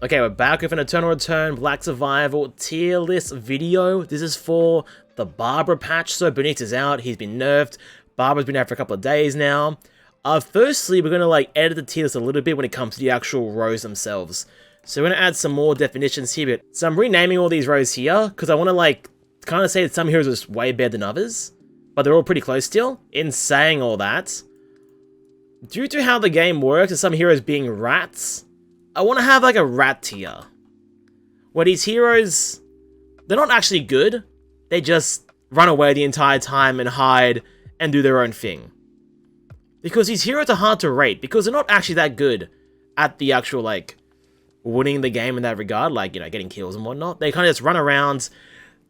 Okay, we're back with an Eternal Return Black Survival tier list video. This is for the Barbara patch. So Bernice is out, he's been nerfed. Barbara's been out for a couple of days now. Firstly, we're gonna edit the tier list a little bit when it comes to the actual rows themselves. So we're gonna add some more definitions here. So I'm renaming all these rows here because I want to kind of say that some heroes are just way better than others, but they're all pretty close still. In saying all that, due to how the game works and some heroes being rats, I want to have a rat tier, where these heroes, they're not actually good, they just run away the entire time and hide and do their own thing. Because these heroes are hard to rate, because they're not actually that good at the actual, winning the game in that regard, getting kills and whatnot. They kind of just run around,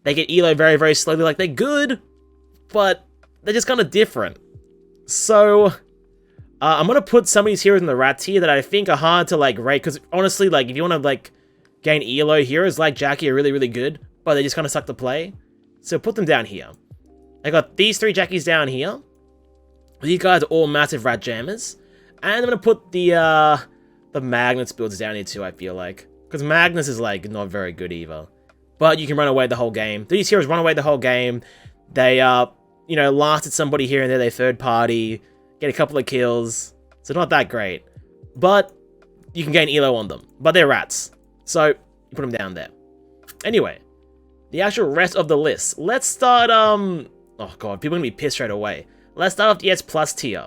they get elo very, very slowly, they're good, but they're just kind of different. So I'm gonna put some of these heroes in the rat tier that I think are hard to rate, because honestly, if you want to gain elo, heroes like Jackie are really, really good, but they just kind of suck to play. So put them down here. I got these 3 Jackies down here. These guys are all massive rat jammers, and I'm gonna put the Magnus builds down here too. I feel because Magnus is not very good either, but you can run away the whole game. These heroes run away the whole game. They lasted somebody here and there. They third party. Get a couple of kills, so not that great, but you can gain elo on them, but they're rats, so you put them down there. Anyway, the actual rest of the list. Let's start, oh god, people are gonna be pissed straight away. Let's start off the S+ tier.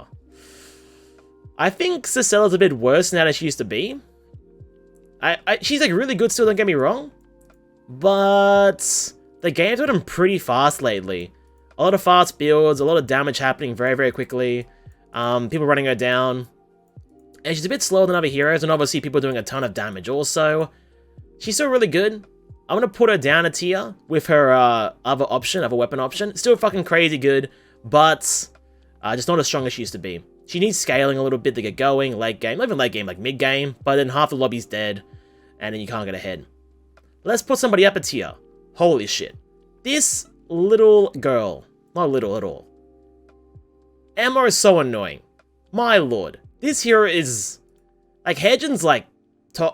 I think Cicella's a bit worse now than she used to be. She's really good still, don't get me wrong, but the game's gotten pretty fast lately. A lot of fast builds, a lot of damage happening very, very quickly. People running her down, and she's a bit slower than other heroes, and obviously people doing a ton of damage also. She's still really good. I'm gonna put her down a tier with her other weapon option. Still fucking crazy good, but just not as strong as she used to be. She needs scaling a little bit to get going, late game, not even late game, mid game, but then half the lobby's dead, and then you can't get ahead. Let's put somebody up a tier. Holy shit. This little girl, not little at all. Emma is so annoying. My lord. This hero is... Hedgen's I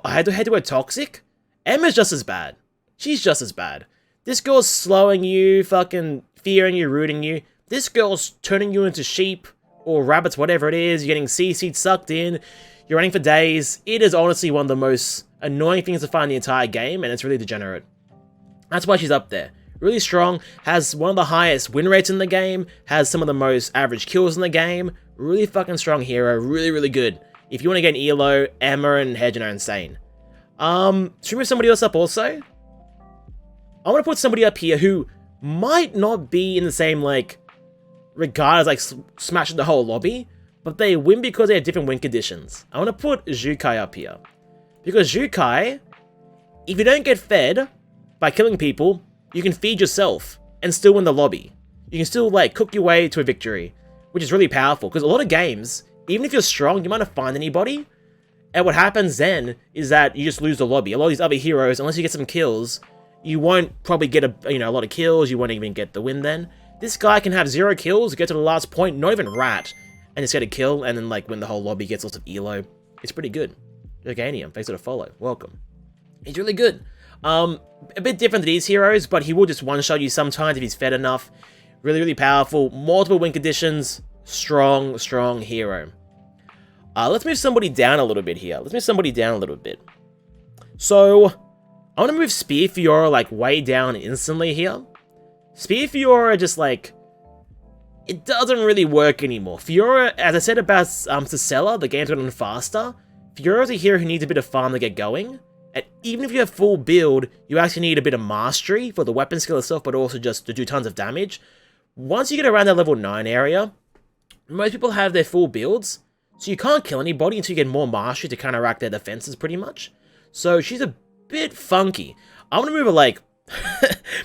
had to word toxic. Emma's just as bad. She's just as bad. This girl's slowing you, fucking fearing you, rooting you. This girl's turning you into sheep or rabbits, whatever it is. You're getting CC'd, sucked in. You're running for days. It is honestly one of the most annoying things to find in the entire game, and it's really degenerate. That's why she's up there. Really strong, has one of the highest win rates in the game, has some of the most average kills in the game. Really fucking strong hero, really, really good. If you want to get an elo, Emma and Hedgen are insane. Should we move somebody else up also? I want to put somebody up here who might not be in the same, regard as, smashing the whole lobby, but they win because they have different win conditions. I want to put Yuki up here. Because Yuki, if you don't get fed by killing people, you can feed yourself and still win the lobby. You can still, cook your way to a victory, which is really powerful, because a lot of games, even if you're strong, you might not find anybody, and what happens then is that you just lose the lobby. A lot of these other heroes, unless you get some kills, you won't probably get a lot of kills, you won't even get the win then. This guy can have 0 kills, get to the last point, not even rat, and just get a kill, and then, win the whole lobby, gets lots of elo. It's pretty good. Yoganium, thanks for the follow. Welcome. He's really good. A bit different to these heroes, but he will just one-shot you sometimes if he's fed enough. Really, really powerful. Multiple win conditions. Strong, strong hero. Let's move somebody down a little bit here. So, I want to move Spear Fiora, way down instantly here. Spear Fiora just, it doesn't really work anymore. Fiora, as I said about Cicella, the game's gotten faster. Fiora's a hero who needs a bit of farm to get going. And even if you have full build, you actually need a bit of mastery for the weapon skill itself, but also just to do tons of damage. Once you get around that level 9 area, most people have their full builds, so you can't kill anybody until you get more mastery to counteract their defenses pretty much. So she's a bit funky. I want to move her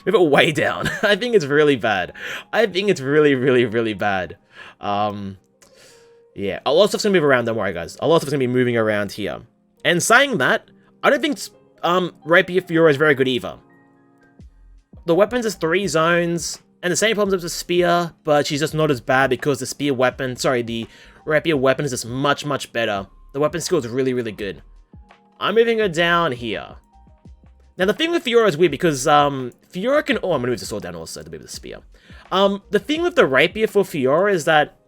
move it way down. I think it's really bad. I think it's really, really, really bad. Yeah, a lot of stuff's gonna move around, don't worry guys. A lot of stuff's gonna be moving around here. And saying that, I don't think Rapier Fiora is very good either. The weapons is 3 zones, and the same problems as the spear, but she's just not as bad because the rapier weapon is just much, much better. The weapon skill is really, really good. I'm moving her down here. Now, the thing with Fiora is weird because, Fiora can... Oh, I'm gonna move the sword down also to move the spear. The thing with the rapier for Fiora is that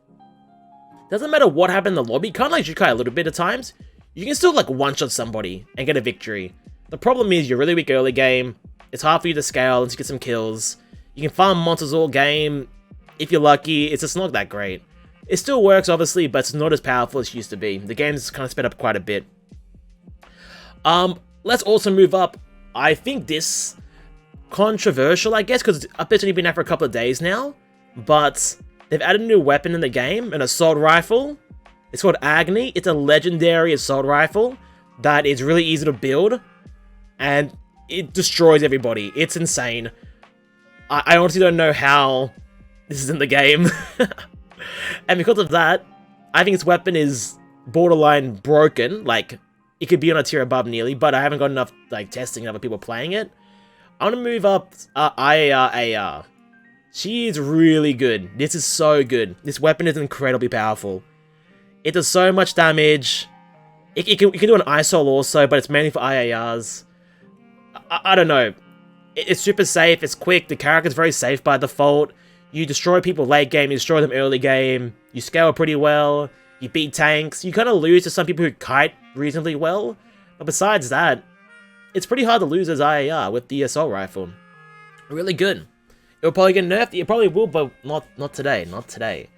doesn't matter what happened in the lobby, kind of like Jukai a little bit at times, you can still, like, one-shot somebody and get a victory. The problem is you're really weak early game, it's hard for you to scale and to get some kills. You can farm monsters all game, if you're lucky, it's just not that great. It still works, obviously, but it's not as powerful as it used to be. The game's kind of sped up quite a bit. Let's also move up. I think this... controversial, I guess, because it's only been out for a couple of days now, but they've added a new weapon in the game, an assault rifle. It's called Agni. It's a legendary assault rifle that is really easy to build, and it destroys everybody. It's insane. I honestly don't know how this is in the game. And because of that, I think its weapon is borderline broken. Like, it could be on a tier above nearly, but I haven't got enough like testing and other people playing it. I want to move up AR. She is really good. This is so good. This weapon is incredibly powerful. It does so much damage. It can do an ISOL also, but it's mainly for IARs. I don't know. It's super safe, it's quick, the character's very safe by default. You destroy people late game, you destroy them early game. You scale pretty well. You beat tanks. You kind of lose to some people who kite reasonably well. But besides that, it's pretty hard to lose as IAR with the assault rifle. Really good. It'll probably get nerfed. It probably will, but not today. Not today.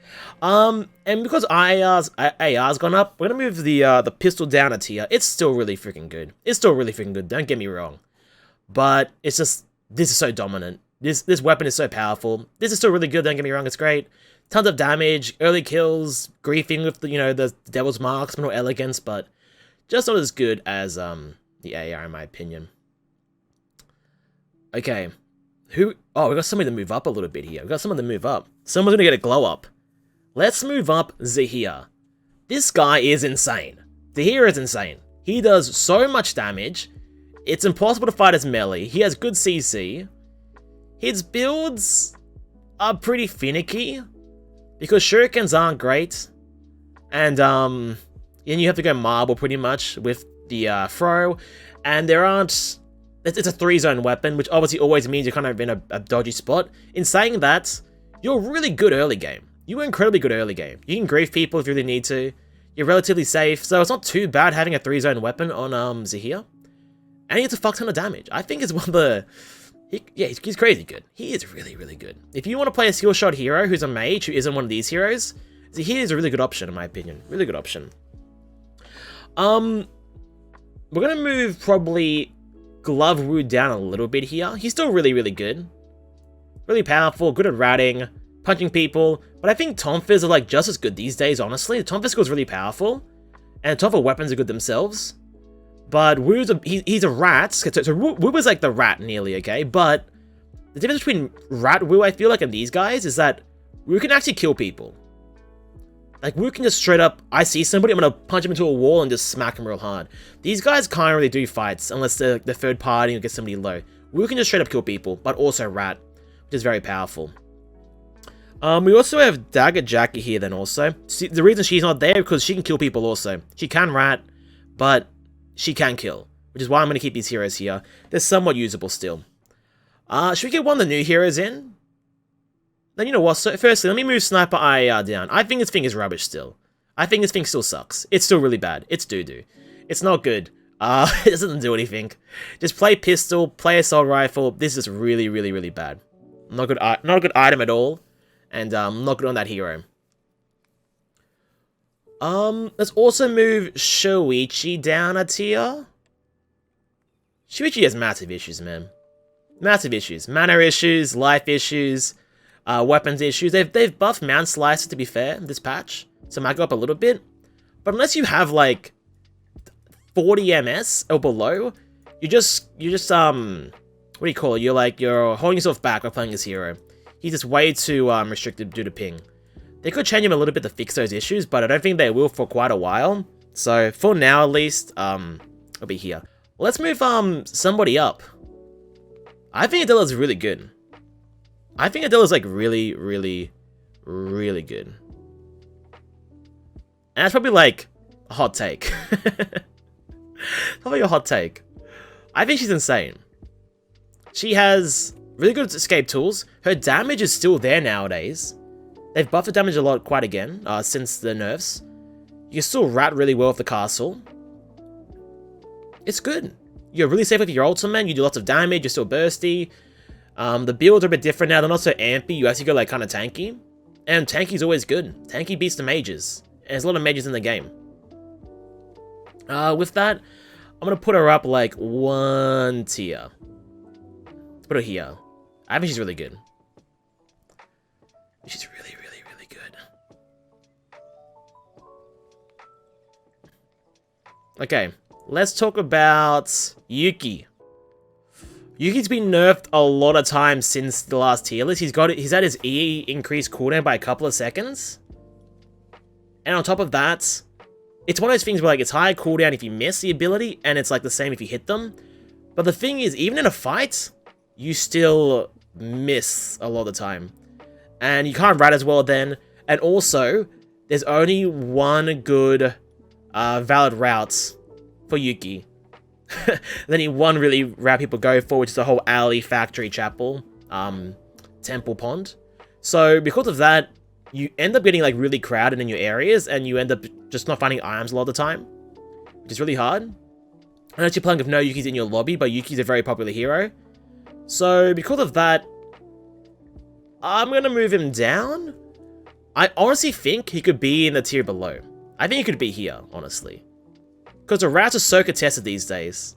And because AR's gone up, we're gonna move the pistol down a tier. It's still really freaking good. It's still really freaking good. Don't get me wrong. But it's just this is so dominant. This weapon is so powerful. This is still really good. Don't get me wrong. It's great. Tons of damage, early kills, griefing with the Devil's Marksman or Elegance, but just not as good as the AR in my opinion. Okay. Oh, we got somebody to move up a little bit here. We got someone to move up. Someone's gonna get a glow up. Let's move up Zahir. This guy is insane. Zahir is insane. He does so much damage. It's impossible to fight as melee. He has good CC. His builds are pretty finicky because shurikens aren't great. And you have to go marble pretty much with the throw. And there aren't... It's a 3-zone weapon, which obviously always means you're kind of in a dodgy spot. In saying that, you're really good early game. You were incredibly good early game. You can grief people if you really need to. You're relatively safe, so it's not too bad having a 3-zone weapon on Zahir. And he gets a fuck ton of damage. I think it's one of the... he's crazy good. He is really, really good. If you want to play a skill shot hero who's a mage who isn't one of these heroes, Zahir is a really good option in my opinion. Really good option. We're gonna move probably Glove Wu down a little bit here. He's still really, really good. Really powerful, good at ratting, punching people. But I think Tonfas are like just as good these days, honestly. The Tonfa skill is really powerful. And Tonfa weapons are good themselves. But Wu's he's a rat. So Wu was like the rat nearly, okay? But the difference between Rat Wu, I feel like, and these guys is that Wu can actually kill people. Like, Wu can just straight up, I see somebody, I'm gonna punch him into a wall and just smack him real hard. These guys can't really do fights unless they're the third party or get somebody low. Wu can just straight up kill people, but also rat, which is very powerful. We also have Dagger Jackie here then also. See, the reason she's not there is because she can kill people also. She can rat, but she can kill, which is why I'm gonna keep these heroes here. They're somewhat usable still. Should we get one of the new heroes in? Then you know what, so firstly, let me move Sniper IAR down. I think this thing is rubbish still. I think this thing still sucks. It's still really bad. It's doo-doo. It's not good. It doesn't do anything. Just play pistol, play assault rifle. This is really, really, really bad. Not a good item at all. And not good on that hero. Let's also move Shuichi down a tier. Shuichi has massive issues, man. Massive issues. Mana issues, life issues. Weapons issues. They've buffed Mount Slicer, to be fair, this patch. So it might go up a little bit. But unless you have, like, 40 MS or below, you just what do you call it? You're holding yourself back by playing this hero. He's just way too, restricted due to ping. They could change him a little bit to fix those issues, but I don't think they will for quite a while. So, for now at least, I'll be here. Let's move, somebody up. I think Adela's really good. I think Adela's like really, really, really good. And that's probably like a hot take. How about your hot take? I think she's insane. She has really good escape tools. Her damage is still there nowadays. They've buffed the damage a lot quite again since the nerfs. You can still rat really well with the castle. It's good. You're really safe with your ultimate. You do lots of damage. You're still bursty. The builds are a bit different now. They're not so ampy. You actually go like kind of tanky. And tanky's always good. Tanky beats the mages. And there's a lot of mages in the game. With that, I'm going to put her up like 1 tier. Let's put her here. I think she's really good. She's really, really, really good. Okay, let's talk about Yuki. Yuki's been nerfed a lot of times since the last tier list. He's had his E increased cooldown by a couple of seconds. And on top of that, it's one of those things where like it's higher cooldown if you miss the ability, and it's like the same if you hit them. But the thing is, even in a fight, you still miss a lot of the time. And you can't rat as well then. And also, there's only one good valid route for Yuki. There's only one really route people go for, which is the whole alley, factory, chapel, temple, pond. So because of that, you end up getting like really crowded in your areas, and you end up just not finding items a lot of the time, which is really hard. Unless you're playing with no Yukis in your lobby, but Yuki's a very popular hero. So because of that, I'm going to move him down. I honestly think he could be in the tier below. I think he could be here, honestly. Because the routes are so contested these days.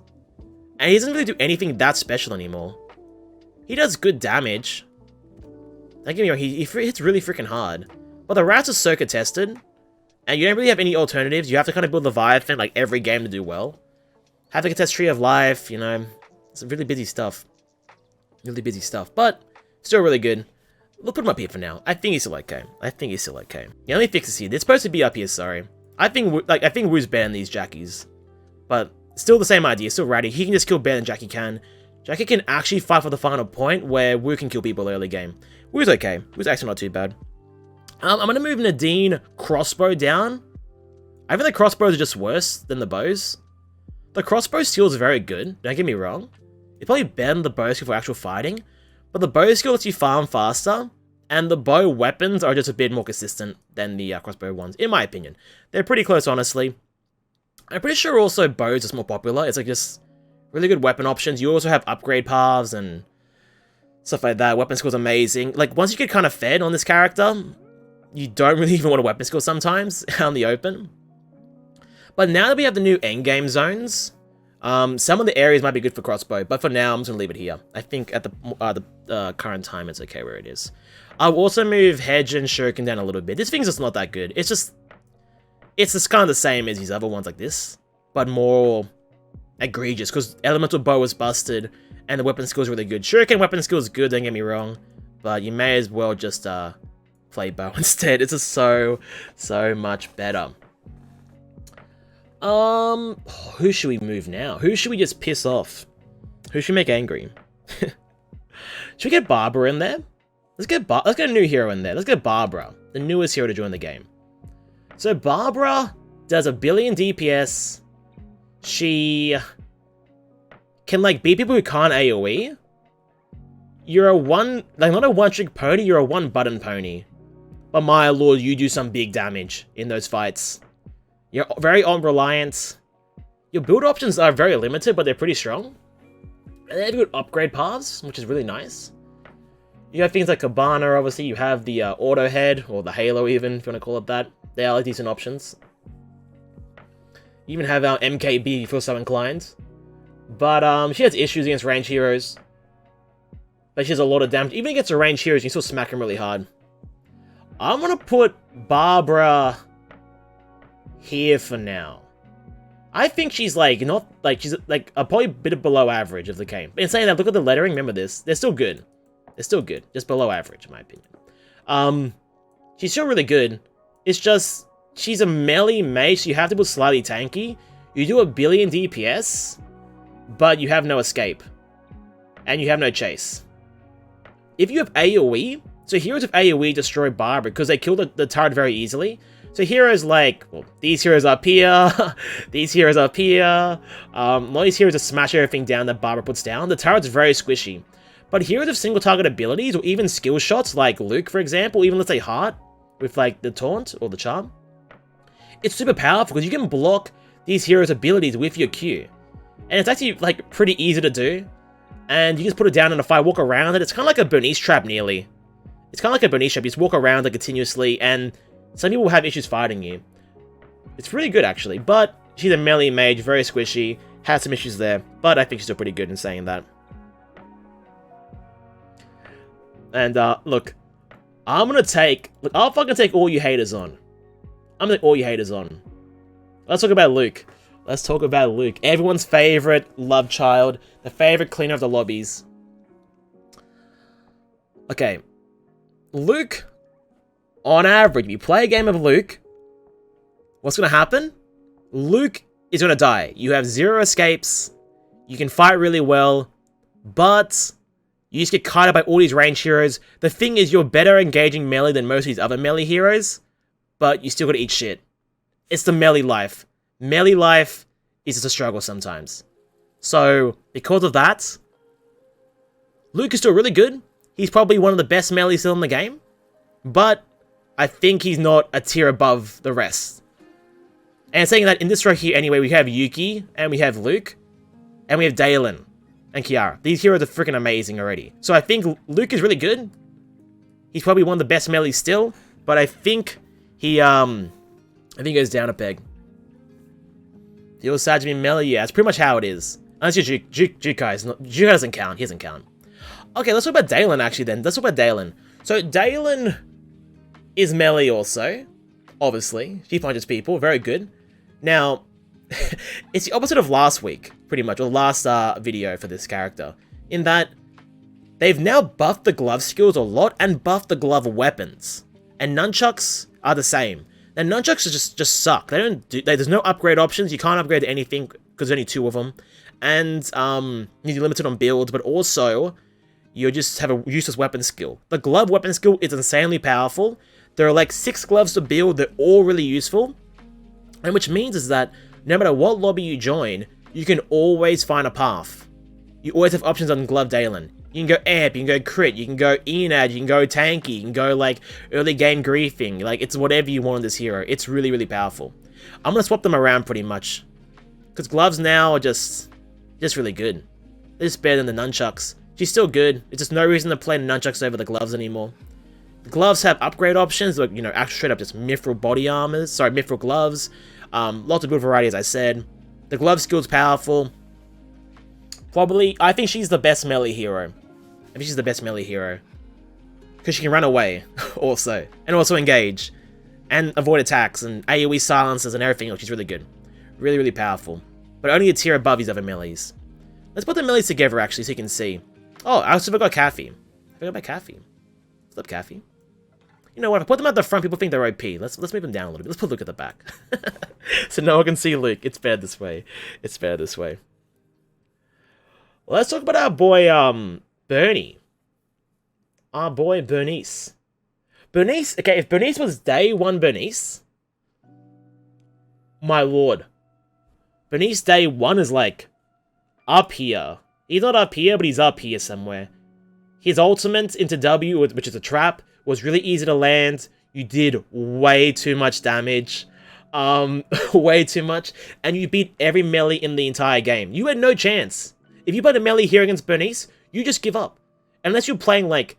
And he doesn't really do anything that special anymore. He does good damage. Don't get me wrong, he hits really freaking hard. But the routes are so contested. And you don't really have any alternatives. You have to kind of build the Leviathan like every game to do well. Have to contest Tree of Life, you know. It's really busy stuff. Really busy stuff. But still really good. We'll put him up here for now. I think he's still okay. I think he's still okay. The only fix is here. They're supposed to be up here, sorry. I think Wu's better than these Jackies. But still the same idea, still ratty. He can just kill better than Jackie can. Jackie can actually fight for the final point where Wu can kill people early game. Wu's okay. Wu's actually not too bad. I'm going to move Nadine crossbow down. I think the crossbows are just worse than the bows. The crossbow skill is very good, don't get me wrong. It's probably better than the bow skill for actual fighting. But the bow skill lets you farm faster, and the bow weapons are just a bit more consistent than the crossbow ones, in my opinion. They're pretty close, honestly. I'm pretty sure also bows are more popular. It's like just really good weapon options. You also have upgrade paths and stuff like that. Weapon skill's amazing. Like, once you get kind of fed on this character, you don't really even want a weapon skill sometimes out in the open. But now that we have the new endgame zones, some of the areas might be good for crossbow, but for now, I'm just going to leave it here. I think at the current time, it's okay where it is. I'll also move Hedge and Shuriken down a little bit. This thing's just not that good. It's just kind of the same as these other ones like this, but more egregious, because Elemental Bow was busted, and the weapon skill is really good. Shuriken weapon skill is good, don't get me wrong, but you may as well just play Bow instead. It's just so much better. Who should we move now? Who should we just piss off? Who should we make angry? Should we get Barbara in there? Let's get a new hero in there. Let's get Barbara, the newest hero to join the game. So Barbara does 1 billion DPS. She can like beat people who can't AoE. You're a not a one-trick pony, you're a one-button pony. But my lord, you do some big damage in those fights. You're very on-reliant. Your build options are very limited, but they're pretty strong. And they have good upgrade paths, which is really nice. You have things like Cabana, obviously. You have the Auto Head, or the Halo even, if you want to call it that. They are like decent options. You even have our MKB if you feel so inclined. But she has issues against range heroes. But she has a lot of damage. Even against a range heroes, you can still smack them really hard. I'm going to put Barbara here for now. I think she's like, not like, she's like probably a bit below average of the game. But in saying that, look at the lettering, remember this. They're still good. They're still good. Just below average, in my opinion. She's still really good. It's just, she's a melee mage, so you have to put slightly tanky. You do 1 billion DPS, but you have no escape. And you have no chase. If you have AoE, so heroes with AoE destroy Barbara because they kill the turret very easily. So heroes like, well, these heroes up here, these heroes up here, a lot of these heroes just smash everything down that Barbara puts down. The turret's very squishy. But heroes of single target abilities, or even skill shots, like Luke, for example, even let's say Heart, with like the taunt, or the charm, it's super powerful, because you can block these heroes' abilities with your Q. And it's actually like pretty easy to do. And you just put it down in a fight, walk around it. It's kind of like a Bernice trap, nearly. It's kind of like a Bernice trap. You just walk around it continuously, and some people will have issues fighting you. It's really good, actually. But she's a melee mage, very squishy. Has some issues there, but I think she's still pretty good in saying that. And, look, I'll fucking take all you haters on. I'm gonna take all you haters on. Let's talk about Luke. Let's talk about Luke. Everyone's favorite love child. The favorite cleaner of the lobbies. Okay. Luke, on average, if you play a game of Luke, what's gonna happen? Luke is gonna die. You have 0 escapes. You can fight really well, but you just get kited by all these range heroes. The thing is, you're better engaging melee than most of these other melee heroes, but you still gotta eat shit. It's the melee life. Melee life is just a struggle sometimes. So, because of that, Luke is still really good. He's probably one of the best melee still in the game, but I think he's not a tier above the rest. And saying that, in this row here anyway, we have Yuki, and we have Luke, and we have Dalen and Kiara. These heroes are freaking amazing already. So I think Luke is really good. He's probably one of the best melees still, but I think he goes down a peg. Feels sad to be melee, yeah, that's pretty much how it is. Unless you're Jukai doesn't count, he doesn't count. Okay, let's talk about Dalen actually then. Let's talk about Dalen. So Dalen is melee also, obviously. She punches people, very good. Now, it's the opposite of last week, pretty much, or last video for this character, in that they've now buffed the glove skills a lot and buffed the glove weapons. And nunchucks are the same. And nunchucks just suck. There's no upgrade options. You can't upgrade anything because there's only 2 of them. And you're limited on builds, but also you just have a useless weapon skill. The glove weapon skill is insanely powerful. There are like 6 gloves to build. They're all really useful. And which means is that no matter what lobby you join, you can always find a path. You always have options on Glove Dalen. You can go amp, you can go crit, you can go Enad, you can go tanky, you can go like early game griefing. Like it's whatever you want in this hero. It's really, really powerful. I'm gonna swap them around pretty much. Because gloves now are just really good. They're just better than the nunchucks. She's still good. There's just no reason to play the nunchucks over the gloves anymore. The gloves have upgrade options, like, you know, actually straight up just mithril body armors. Sorry, mithril gloves. Lots of good variety, as I said. The glove skill's powerful. Probably, I think she's the best melee hero. I think she's the best melee hero. Because she can run away, also. And also engage. And avoid attacks, and AoE silences and everything else. She's really good. Really, really powerful. But only a tier above these other melees. Let's put the melees together, actually, so you can see. Oh, I also forgot Kathy. I forgot about Kathy. What's up, Kathy? You know what, if I put them at the front, people think they're OP. Let's move them down a little bit. Let's put Luke at the back. So no one can see Luke. It's better this way. It's better this way. Let's talk about our boy, Bernie. Our boy, Bernice. Bernice, okay, if Bernice was day 1 Bernice, my lord. Bernice day 1 is like, up here. He's not up here, but he's up here somewhere. His ultimate into W, which is a trap, was really easy to land. You did way too much damage. Way too much. And you beat every melee in the entire game. You had no chance. If you played a melee here against Bernice, you just give up. Unless you're playing like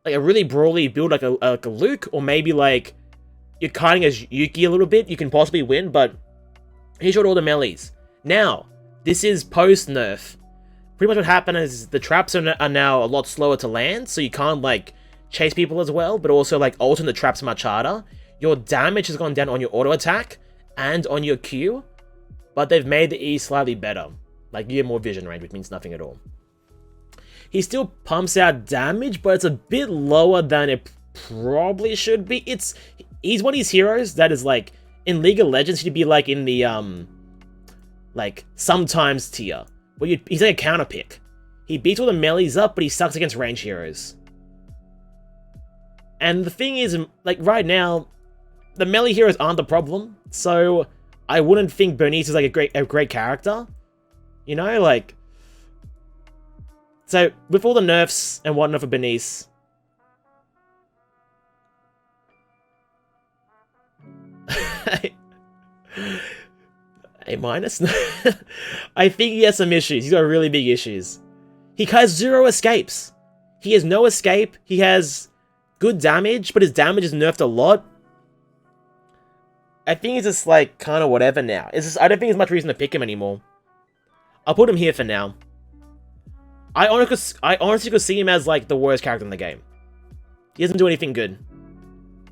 a really brawly build like a Luke, or maybe like you're kiting as Yuki a little bit, you can possibly win, but he showed all the melees. Now, this is post-nerf. Pretty much what happened is the traps are now a lot slower to land, so you can't like chase people as well, but also like ulting the traps much harder. Your damage has gone down on your auto attack and on your Q, but they've made the E slightly better. Like you get more vision range, which means nothing at all. He still pumps out damage, but it's a bit lower than it probably should be. He's one of these heroes that is like in League of Legends, he'd be like in the like sometimes tier. But he's like a counter pick. He beats all the melees up, but he sucks against range heroes. And the thing is, like right now, the melee heroes aren't the problem, so I wouldn't think Bernice is like a great character. You know, like... So, with all the nerfs and whatnot for Bernice... A minus? I think he has some issues. He's got really big issues. He has 0 escapes. He has no escape. He has good damage, but his damage is nerfed a lot. I think he's just like kind of whatever now. It's just, I don't think there's much reason to pick him anymore. I'll put him here for now. I honestly could see him as like the worst character in the game. He doesn't do anything good.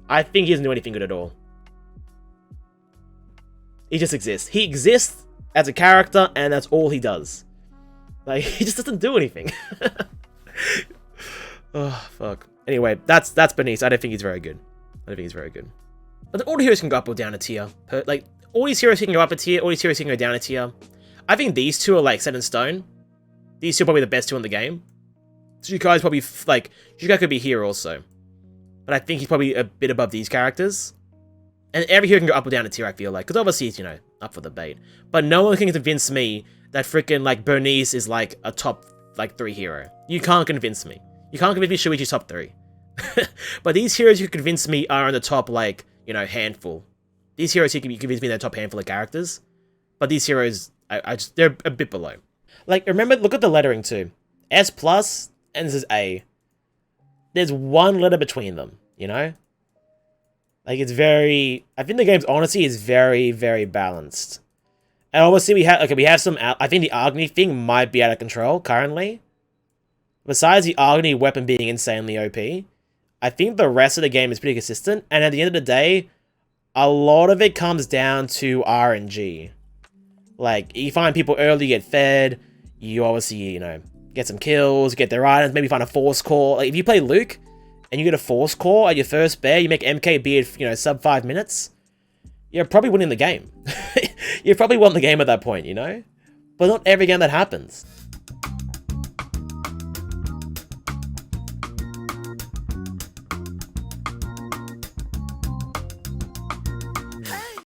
I think he doesn't do anything good at all. He just exists. He exists as a character, and that's all he does. Like, he just doesn't do anything. Oh, fuck. Anyway, that's Bernice. I don't think he's very good. I don't think he's very good. But all the heroes can go up or down a tier. Like, all these heroes can go up a tier, all these heroes can go down a tier. I think these two are, like, set in stone. These two are probably the best two in the game. Shuichi's probably, like, Shuichi could be here also. But I think he's probably a bit above these characters. And every hero can go up or down a tier, I feel like. Because obviously he's, you know, up for debate. But no one can convince me that freaking, like, Bernice is, like, a top, like, 3 hero. You can't convince me. You can't convince me Shuichi's top 3. But these heroes you can convince me are in the top, like, you know, handful. These heroes you can convince me they're the top handful of characters. But these heroes, they're a bit below. Like, remember, look at the lettering too. S plus, and this is A. There's 1 letter between them, you know? Like, it's very... I think the game's honesty is very, very balanced. And obviously we have... Okay, we have some... I think the Agni thing might be out of control currently. Besides the Agni weapon being insanely OP, I think the rest of the game is pretty consistent. And at the end of the day, a lot of it comes down to RNG. Like, you find people early, get fed. You obviously, you know, get some kills, get their items, maybe find a force core. Like, if you play Luke... and you get a force core at your first bear, you make MKB at, you know, sub 5 minutes, you're probably winning the game. You probably won the game at that point, you know? But not every game that happens.